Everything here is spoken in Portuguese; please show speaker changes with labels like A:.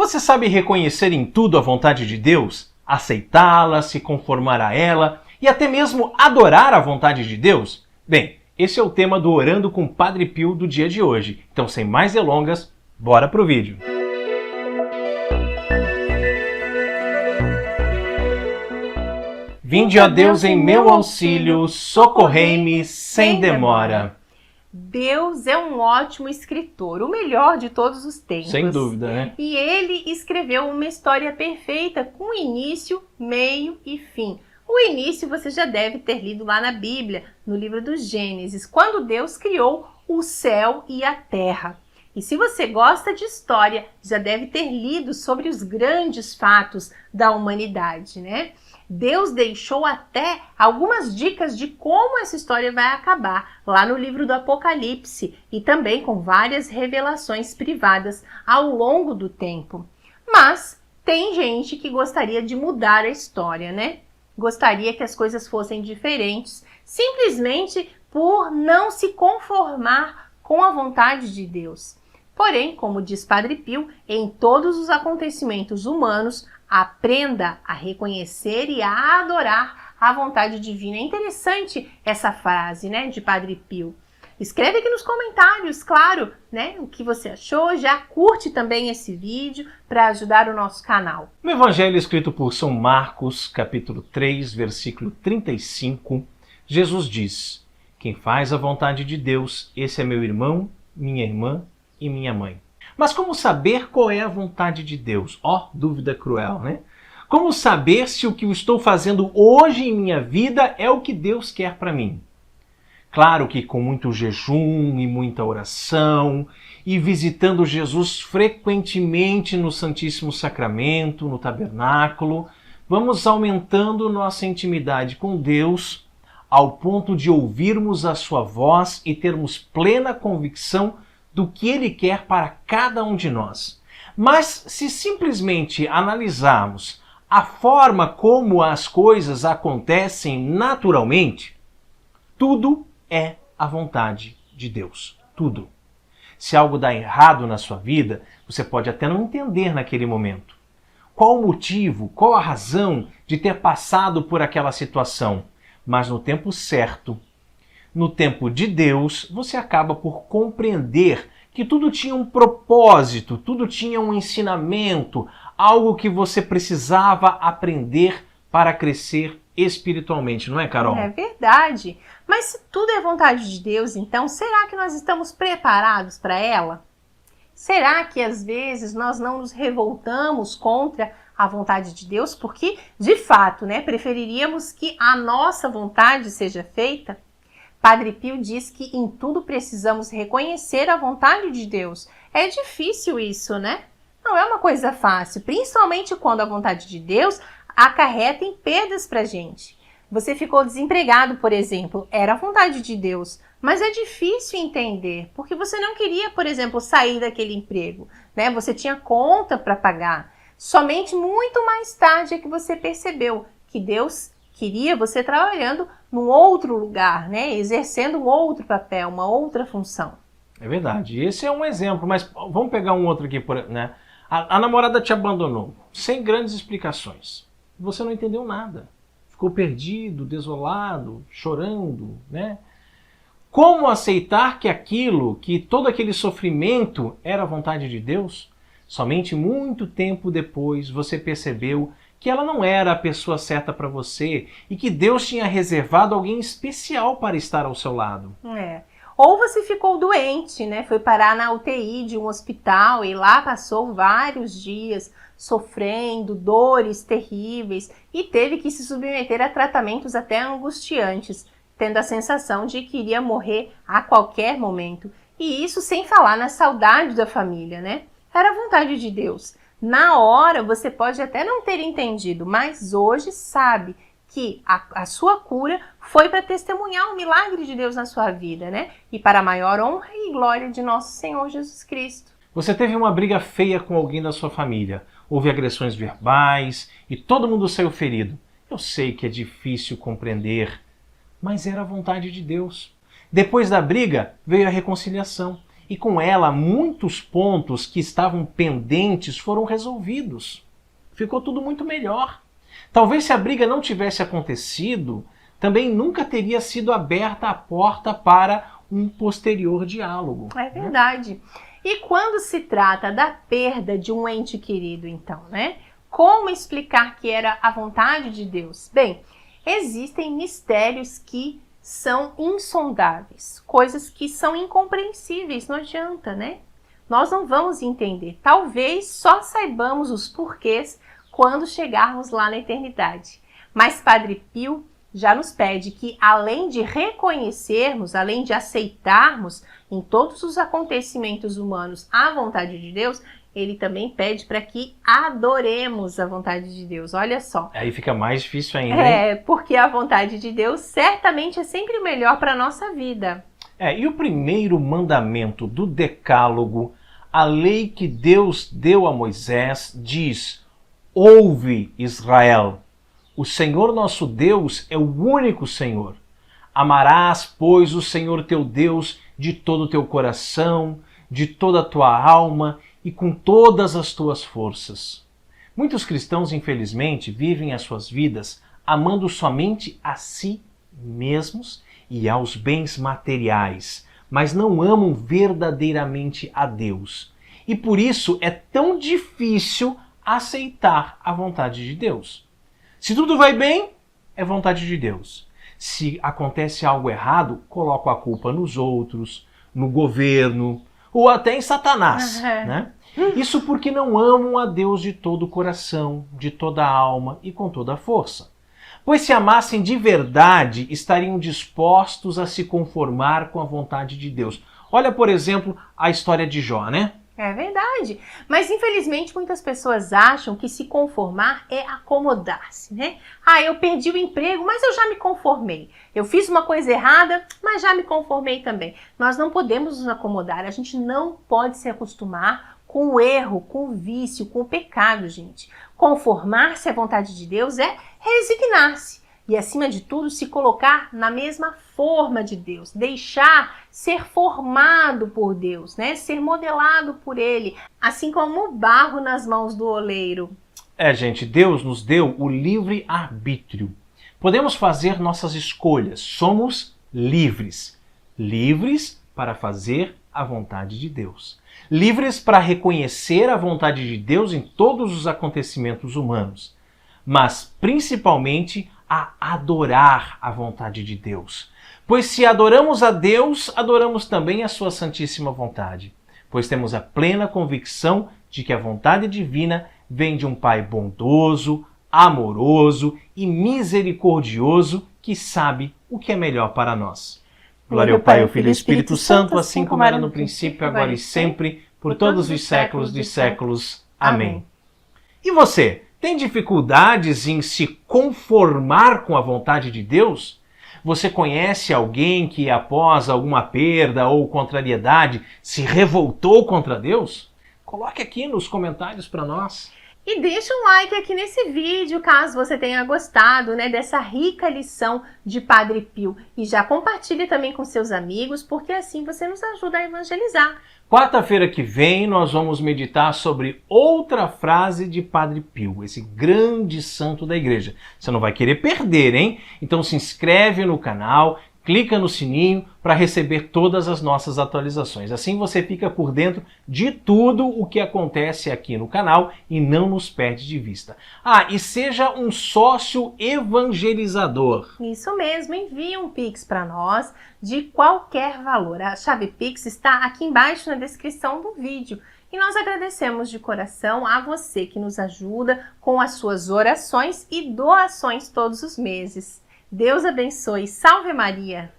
A: Você sabe reconhecer em tudo a vontade de Deus? Aceitá-la, se conformar a ela e até mesmo adorar a vontade de Deus? Bem, esse é o tema do Orando com Padre Pio do dia de hoje. Então, sem mais delongas, bora pro vídeo. Vinde a Deus em meu auxílio, socorrei-me sem demora.
B: Deus é um ótimo escritor, o melhor de todos os tempos.
A: Sem dúvida, né?
B: E ele escreveu uma história perfeita com início, meio e fim. O início você já deve ter lido lá na Bíblia, no livro do Gênesis, quando Deus criou o céu e a terra. E se você gosta de história, já deve ter lido sobre os grandes fatos da humanidade, né? Deus deixou até algumas dicas de como essa história vai acabar lá no livro do Apocalipse e também com várias revelações privadas ao longo do tempo. Mas tem gente que gostaria de mudar a história, né? Gostaria que as coisas fossem diferentes, simplesmente por não se conformar com a vontade de Deus. Porém, como diz Padre Pio, em todos os acontecimentos humanos, aprenda a reconhecer e a adorar a vontade divina. É interessante essa frase, né, de Padre Pio. Escreve aqui nos comentários, claro, né, o que você achou. Já curte também esse vídeo para ajudar o nosso canal.
A: No Evangelho escrito por São Marcos, capítulo 3, versículo 35, Jesus diz: quem faz a vontade de Deus, esse é meu irmão, minha irmã e minha mãe. Mas como saber qual é a vontade de Deus? Ó, dúvida cruel, né? Como saber se o que eu estou fazendo hoje em minha vida é o que Deus quer para mim? Claro que com muito jejum e muita oração e visitando Jesus frequentemente no Santíssimo Sacramento, no tabernáculo, vamos aumentando nossa intimidade com Deus ao ponto de ouvirmos a sua voz e termos plena convicção do que Ele quer para cada um de nós. Mas se simplesmente analisarmos a forma como as coisas acontecem naturalmente, tudo é a vontade de Deus. Tudo. Se algo dá errado na sua vida, você pode até não entender naquele momento. Qual o motivo, qual a razão de ter passado por aquela situação? Mas no tempo certo, no tempo de Deus, você acaba por compreender que tudo tinha um propósito, tudo tinha um ensinamento, algo que você precisava aprender para crescer espiritualmente, não é, Carol?
B: É verdade. Mas se tudo é vontade de Deus, então, será que nós estamos preparados para ela? Será que às vezes nós não nos revoltamos contra a vontade de Deus? Porque, de fato, né, preferiríamos que a nossa vontade seja feita? Padre Pio diz que em tudo precisamos reconhecer a vontade de Deus. É difícil isso, né? Não é uma coisa fácil, principalmente quando a vontade de Deus acarreta em perdas pra gente. Você ficou desempregado, por exemplo, era a vontade de Deus, mas é difícil entender, porque você não queria, por exemplo, sair daquele emprego, né? Você tinha conta para pagar. Somente muito mais tarde é que você percebeu que Deus queria você trabalhando num outro lugar, né? Exercendo um outro papel, uma outra função.
A: É verdade. Esse é um exemplo, mas vamos pegar um outro aqui, né? A namorada te abandonou, sem grandes explicações. Você não entendeu nada. Ficou perdido, desolado, chorando, né? Como aceitar que todo aquele sofrimento era a vontade de Deus? Somente muito tempo depois você percebeu que ela não era a pessoa certa para você e que Deus tinha reservado alguém especial para estar ao seu lado.
B: Ou você ficou doente, né? Foi parar na UTI de um hospital e lá passou vários dias sofrendo dores terríveis e teve que se submeter a tratamentos até angustiantes, tendo a sensação de que iria morrer a qualquer momento. E isso sem falar na saudade da família, né? Era a vontade de Deus. Na hora você pode até não ter entendido, mas hoje sabe que a sua cura foi para testemunhar o milagre de Deus na sua vida, né? E para a maior honra e glória de nosso Senhor Jesus Cristo.
A: Você teve uma briga feia com alguém da sua família, houve agressões verbais e todo mundo saiu ferido. Eu sei que é difícil compreender, mas era a vontade de Deus. Depois da briga veio a reconciliação E com ela, muitos pontos que estavam pendentes foram resolvidos. Ficou tudo muito melhor. Talvez se a briga não tivesse acontecido, também nunca teria sido aberta a porta para um posterior diálogo.
B: É verdade. E quando se trata da perda de um ente querido, então, né? Como explicar que era a vontade de Deus? Bem, existem mistérios que são insondáveis, coisas que são incompreensíveis, não adianta, né? Nós não vamos entender. Talvez só saibamos os porquês quando chegarmos lá na eternidade. Mas Padre Pio já nos pede que, além de reconhecermos, além de aceitarmos em todos os acontecimentos humanos a vontade de Deus, ele também pede para que adoremos a vontade de Deus. Olha só.
A: Aí fica mais difícil ainda, hein?
B: Porque a vontade de Deus certamente é sempre o melhor para a nossa vida.
A: E o primeiro mandamento do Decálogo, a lei que Deus deu a Moisés, diz: ouve, Israel, o Senhor nosso Deus é o único Senhor. Amarás, pois, o Senhor teu Deus de todo o teu coração, de toda a tua alma e com todas as tuas forças. Muitos cristãos, infelizmente, vivem as suas vidas amando somente a si mesmos e aos bens materiais, mas não amam verdadeiramente a Deus. E por isso é tão difícil aceitar a vontade de Deus. Se tudo vai bem, é vontade de Deus. Se acontece algo errado, coloco a culpa nos outros, no governo, ou até em Satanás, né? Isso porque não amam a Deus de todo o coração, de toda a alma e com toda a força. Pois se amassem de verdade, estariam dispostos a se conformar com a vontade de Deus. Olha, por exemplo, a história de Jó, né?
B: É verdade. Mas, infelizmente, muitas pessoas acham que se conformar é acomodar-se, né? Eu perdi o emprego, mas eu já me conformei. Eu fiz uma coisa errada, mas já me conformei também. Nós não podemos nos acomodar. A gente não pode se acostumar com o erro, com o vício, com o pecado, gente. Conformar-se à vontade de Deus é resignar-se. E, acima de tudo, se colocar na mesma forma de Deus. Deixar ser formado por Deus, né? Ser modelado por Ele. Assim como o barro nas mãos do oleiro.
A: Gente, Deus nos deu o livre arbítrio. Podemos fazer nossas escolhas. Somos livres. Livres para fazer a vontade de Deus. Livres para reconhecer a vontade de Deus em todos os acontecimentos humanos. Mas, principalmente, a adorar a vontade de Deus. Pois se adoramos a Deus, adoramos também a sua santíssima vontade. Pois temos a plena convicção de que a vontade divina vem de um Pai bondoso, amoroso e misericordioso que sabe o que é melhor para nós. Glória ao Pai, ao Filho e ao Espírito Santo, assim como era no princípio, agora e sempre, por todos os séculos dos séculos. Amém. E você? Tem dificuldades em se conformar com a vontade de Deus? Você conhece alguém que, após alguma perda ou contrariedade, se revoltou contra Deus? Coloque aqui nos comentários para nós.
B: E deixa um like aqui nesse vídeo, caso você tenha gostado, né, dessa rica lição de Padre Pio. E já compartilhe também com seus amigos, porque assim você nos ajuda a evangelizar.
A: Quarta-feira que vem nós vamos meditar sobre outra frase de Padre Pio, esse grande santo da igreja. Você não vai querer perder, hein? Então se inscreve no canal, clica no sininho para receber todas as nossas atualizações. Assim você fica por dentro de tudo o que acontece aqui no canal e não nos perde de vista. E seja um sócio evangelizador.
B: Isso mesmo, envie um Pix para nós de qualquer valor. A chave Pix está aqui embaixo na descrição do vídeo. E nós agradecemos de coração a você que nos ajuda com as suas orações e doações todos os meses. Deus abençoe. Salve Maria!